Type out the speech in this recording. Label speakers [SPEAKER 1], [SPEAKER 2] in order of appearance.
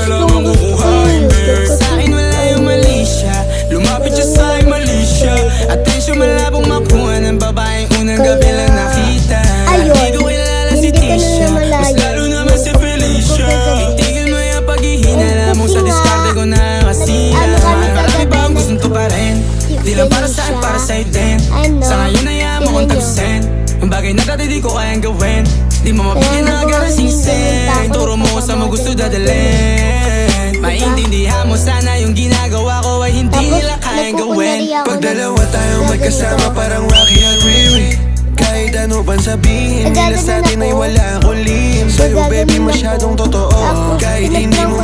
[SPEAKER 1] lamang kukuhain, babe.
[SPEAKER 2] Sa'kin wala yung mali siya, lumapit siya sa'kin mali siya. Atensyon malabong makuha ng babaeng unang gabi lang nakita. Di ko kilala si Tisha, mas lalo naman si Felicia. Itigil mo yung paghihinala mo sa diskarte ko na kasira. Marami ba ang gustong to pa rin? Di lang para sa'kin, para sa'yo din. Sa ngayon ayaw mo kong tagsin. Ang bagay na dati di ko kayang gawin. Di mo mabigyan na agad ang singsing. Turo mo ko sa mo gusto dadalhin. Maintindihan mo sana yung ginagawa ko ay hindi nila kayang gawin.
[SPEAKER 1] Pag
[SPEAKER 3] Pag dalawa tayong magkasama parang Rocky at Riri. Kahit ano pang sabihin nila sa'tin ay wala akong lihim. Sa'yo baby masyadong totoo. Kahit hindi mo